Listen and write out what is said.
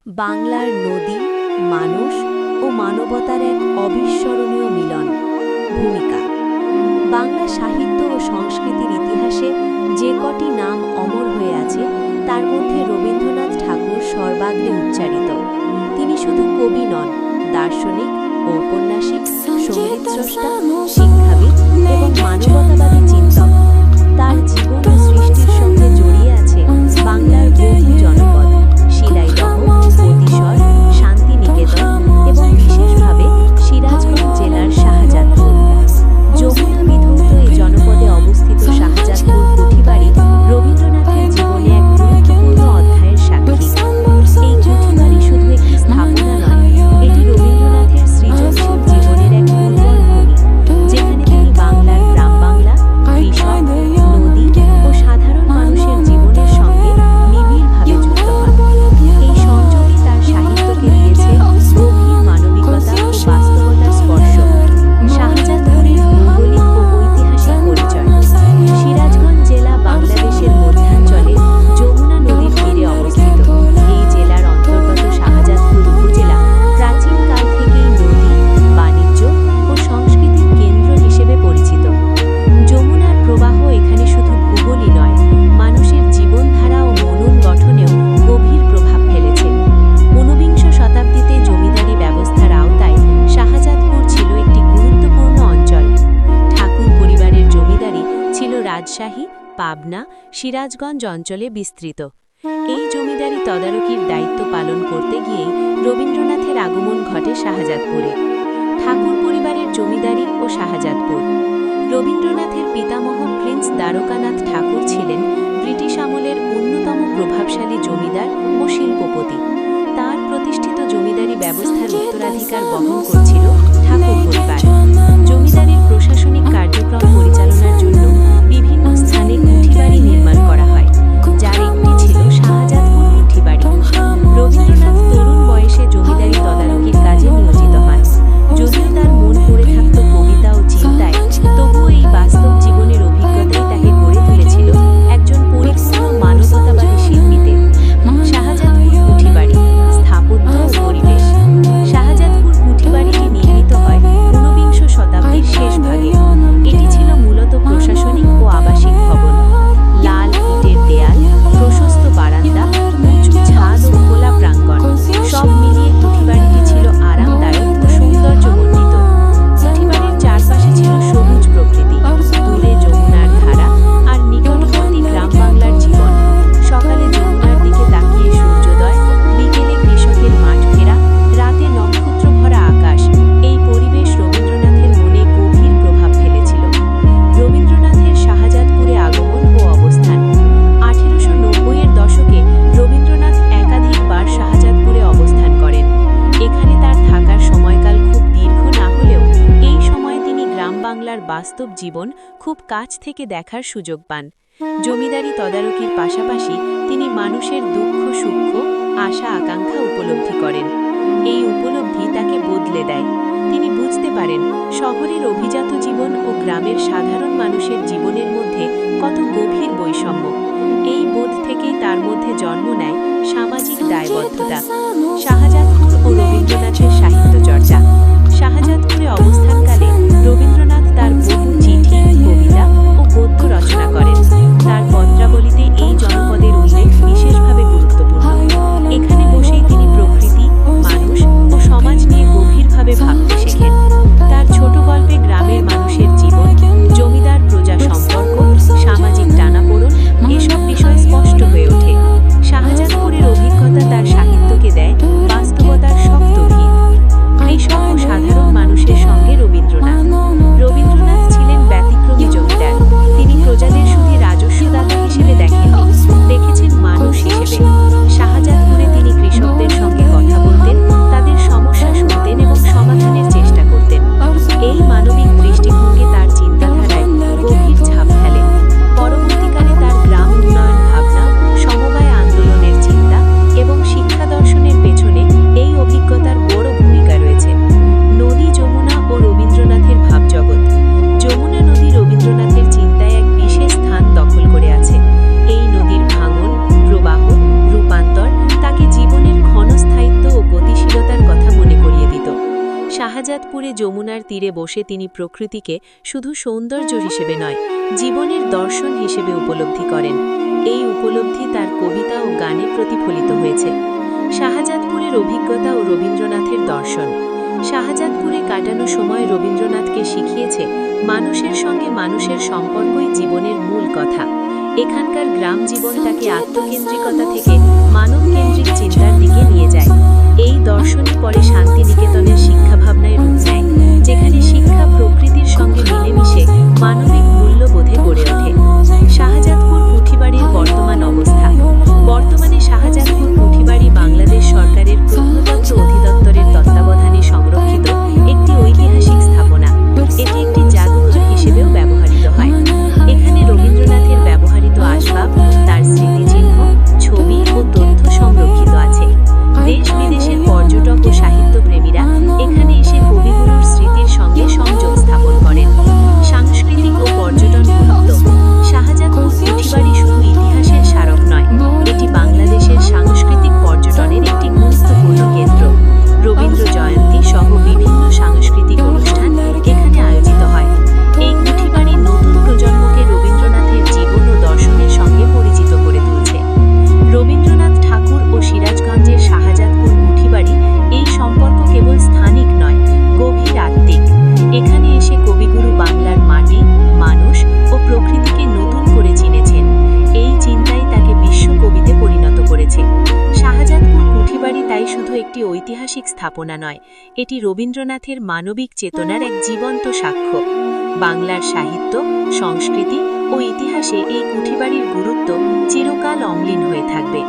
বাংলার নদী, মানুষ ও মানবতার এক অবিস্মরণীয় মিলন। ভূমিকা। বাংলা সাহিত্য ও সংস্কৃতির ইতিহাসে যে কটি নাম অমর হয়ে আছে তার মধ্যে রবীন্দ্রনাথ ঠাকুর সর্বাগ্রে উচ্চারিত। তিনি শুধু কবি নন, দার্শনিক, ঔপন্যাসিক, সঙ্গীতস্রষ্টা, শিক্ষাবিদ এবং মানবতাবাদী চিন্তক। তার জীবন ও সৃষ্টির সঙ্গে জড়িয়ে আছে বাংলার বহু জনপদ, শিলাইদহ, অতিশয়, শান্তিনিকেতন এবং বিশেষভাবে সিরাজগঞ্জ জেলার শাহজাদপুর। যমুনা বিধৌত এই জনপদে অবস্থিত শাহজাদপুর কুঠিবাড়ি রবীন্দ্রনাথের জীবনে এক গুরুত্বপূর্ণ অধ্যায়ের সাক্ষী। এই কুঠিবাড়ি শুধু একটি স্থাপনা নয়, এটি রবীন্দ্রনাথের সৃজনশীল জীবনের এক উর্বর ভূমি, যেখানে তিনি বাংলার গ্রাম বাংলা, কৃষক, নদী ও সাধারণ মানুষের জীবনের সঙ্গে নিবিড়ভাবে যুক্ত হন। এই সংযোগই তার সাহিত্যকে দিয়েছে গভীর মানবিকতা ও বাস্তবতার স্পর্শ। শাহজাদপুরের ভৌগোলিক ও ঐতিহাসিক পরিচয়। সিরাজগঞ্জ জেলা বাংলাদেশের মধ্যাঞ্চলে যমুনা নদীর তীরে অবস্থিত। এই জেলার অন্তর্গত শাহজাদপুর উপজেলা প্রাচীনকাল থেকেই নদী, বাণিজ্য ও সংস্কৃতির কেন্দ্র হিসেবে পরিচিত। যমুনার প্রবাহ এখানে শুধু ভূগোলই নয়, মানুষের জীবনধারা ও মনন গঠনেও গভীর প্রভাব ফেলেছে। ঊনবিংশ শতাব্দীতে জমিদারি ব্যবস্থার আওতায় শাহজাদপুর ছিল একটি গুরুত্বপূর্ণ অঞ্চল। ঠাকুর পরিবারের জমিদারি ছিল রাজশাহী, পাবনা, সিরাজগঞ্জ অঞ্চলে বিস্তৃত। এই জমিদারি তদারকির দায়িত্ব পালন করতে গিয়েই রবীন্দ্রনাথের আগমন ঘটে শাহজাদপুরে। ঠাকুর পরিবারের জমিদারি ও শাহজাদপুর। রবীন্দ্রনাথের পিতামহ প্রিন্স দ্বারকানাথ ঠাকুর ছিলেন ব্রিটিশ আমলের অন্যতম প্রভাবশালী জমিদার ও শিল্পপতি। তার প্রতিষ্ঠিত জমিদারি ব্যবস্থার উত্তরাধিকার বহন করছিল ঠাকুর পরিবার। জমিদারির প্রশাসনিক কার্যক্রম পরিচালনার জন্য বিভিন্ন স্থানে কুঠিবাড়ি নির্মাণ করা হয়, যার একটি ছিল শাহজাদপুর কুঠিবাড়ি। রবীন্দ্রনাথ তরুণ বয়সে জমিদারি তদারকির কাজে নিয়োজিত হন। যদিও তার মন পড়ে থাকত কবিতা ও চিন্তায়, তবুও এই বাস্তব জীবনের অভিজ্ঞতাই তাকে গড়ে তুলেছিল একজন পরিপূর্ণ মানবতাবাদী শিল্পীতে। শাহজাদপুর কুঠিবাড়ি। স্থাপত্য ও পরিবেশ। শাহজাদপুর কুঠিবাড়িটি নির্মিত হয় ঊনবিংশ শতাব্দীর শেষ ভাগে। এটি ছিল মূলত প্রশাসনিক ও আবাসিক ভবন। লাল ইটের দেয়াল, প্রশস্ত বারান্দা, উঁচু ছাদ ও খোলা প্রাঙ্গণ, সব মিলিয়ে কুঠিবাড়িটি ছিল আরামদায়ক ও সৌন্দর্যমণ্ডিত। কুঠিবাড়ির চারপাশে ছিল সবুজ প্রকৃতি, দূরে যমুনার ধারা আর নিকটবর্তী গ্রাম বাংলার জীবন। সকালে যমুনার দিকে তাকিয়ে সূর্যোদয়, বিকেলে কৃষকের মাঠ ফেরা, রাতে নক্ষত্র ভরা আকাশ। এই পরিবেশ রবীন্দ্রনাথের মনে গভীর প্রভাব ফেলেছিল। রবীন্দ্রনাথের শাহজাদপুরে আগমন ও অবস্থান। 1890-এর দশকে রবীন্দ্রনাথ একাধিকবার শাহজাদপুরে অবস্থান করেন। এখানে তার থাকার সময়কাল খুব দীর্ঘ না হলেও এই সময়ে তিনি গ্রাম বাংলার বাস্তব জীবন খুব কাছ থেকে দেখার সুযোগ পান। জমিদারি তদারকির পাশাপাশি তিনি মানুষের দুঃখ সুখ, আশা আকাঙ্ক্ষা উপলব্ধি করেন। এই উপলব্ধি তাকে বদলে দেয়। তিনি বুঝতে পারেন শহরের অভিজাত জীবন ও গ্রামের সাধারণ মানুষের জীবনের মধ্যে কত গভীর বৈষম্য। এই বোধ থেকেই তার মধ্যে জন্ম নেয় সামাজিক দায়বদ্ধতা। শাহজাদপুর ও রবীন্দ্রনাথের সাহিত্য চর্চা। শাহজাদপুরে অবস্থানকালে রবীন্দ্রনাথ তার বহু চিঠি, কবিতা ও গদ্য রচনা করেন। তার পত্রাবলিতে এই জনপদের উল্লেখ বিশেষভাবে গুরুত্বপূর্ণ। এখানে বসেই তিনি প্রকৃতি, মানুষ ও সমাজ নিয়ে গভীরভাবে ভাবতে শেখেন। তার ছোট গল্পে গ্রামের মানুষের জীবন, জমিদার প্রজা সম্পর্ক, সামাজিক টানাপোড়েন এসব বিষয় স্পষ্ট হয়ে ওঠে। শাহজাদপুরের অভিজ্ঞতা তার সাহিত্যকে দেয় বাস্তব শাহজাদপুরে যমুনার তীরে বসে তিনি প্রকৃতিকে শুধু সৌন্দর্য হিসেবে নয়, জীবনের দর্শন হিসেবে উপলব্ধি করেন। এই উপলব্ধি তার কবিতা ও গানে প্রতিফলিত হয়েছে। শাহজাদপুরের অভিজ্ঞতা ও রবীন্দ্রনাথের দর্শন। শাহজাদপুরে কাটানো সময় রবীন্দ্রনাথকে শিখিয়েছে মানুষের সঙ্গে মানুষের সম্পর্কই জীবনের মূল কথা। এখানকার গ্রাম জীবন তাকে আত্মকেন্দ্রিকতা থেকে মানবকেন্দ্রিক চিন্তার দিকে নিয়ে যায়। এই দর্শনই পরে শান্তিনিকেতনের শিক্ষাভাবনায় রূপ নেয়, যেখানে শিক্ষা প্রকৃতির সঙ্গে মিলেমিশে মানবিক মূল্যবোধে গড়ে ওঠে। শাহজাদপুর কুঠিবাড়ির বর্তমান অবস্থা। বর্তমানে শাহজাদপুর কুঠিবাড়ি বাংলাদেশ সরকারের প্রত্নতত্ত্ব অধিদপ্তরের তত্ত্বাবধানে সংরক্ষিত একটি ঐতিহাসিক স্থাপনা। এটি একটি জাদুঘর হিসেবেও ব্যবহৃত হয়। এখানে রবীন্দ্রনাথের ব্যবহৃত আসবাব, তার স্মৃতিচিহ্ন, ছবি ও তথ্য সংরক্ষিত আছে। দেশ বিদেশের পর্যটক ও সাহিত্যপ্রেমীরা এখানে এসে কবিগুরুর স্মৃতির সঙ্গে সংযোগ স্থাপন করেন। সাংস্কৃতিক ও পর্যটন গুরুত্ব। শাহজাদপুর কুঠিবাড়ি শুধু ইতিহাসের স্মারক নয়, এটি বাংলাদেশের সাংস্কৃতিক পর্যটনের একটি গুরুত্বপূর্ণ কেন্দ্র। রবীন্দ্র জয়ন্তী সহ বিভিন্ন সাংস্কৃতিক অনুষ্ঠান এখানে আয়োজিত হয়। এই কুঠিবাড়ি নতুন প্রজন্মকে রবীন্দ্রনাথের জীবন ও দর্শনের সঙ্গে পরিচিত করে তুলছে। রবীন্দ্রনাথ ঠাকুর ও সিরাজগঞ্জের শাহজাদপুর কুঠিবাড়ি এই সম্পর্ক কেবল স্থানিক নয়, গভীর আত্মিক। এখানে এসে কবিগুরু বাংলার মাটি, মানুষ ও প্রকৃতিকে নতুন করে চিনেছেন। এই চিন্তাই তাকে বিশ্বকবিতে পরিণত করেছে। শাহজাদপুর কুঠিবাড়ি তাই শুধু একটি ঐতিহাসিক স্থাপনা নয়, এটি রবীন্দ্রনাথের মানবিক চেতনার এক জীবন্ত সাক্ষ্য। বাংলার সাহিত্য, সংস্কৃতি ও ইতিহাসে এই কুঠিবাড়ির গুরুত্ব চিরকাল অম্লিন হয়ে থাকবে।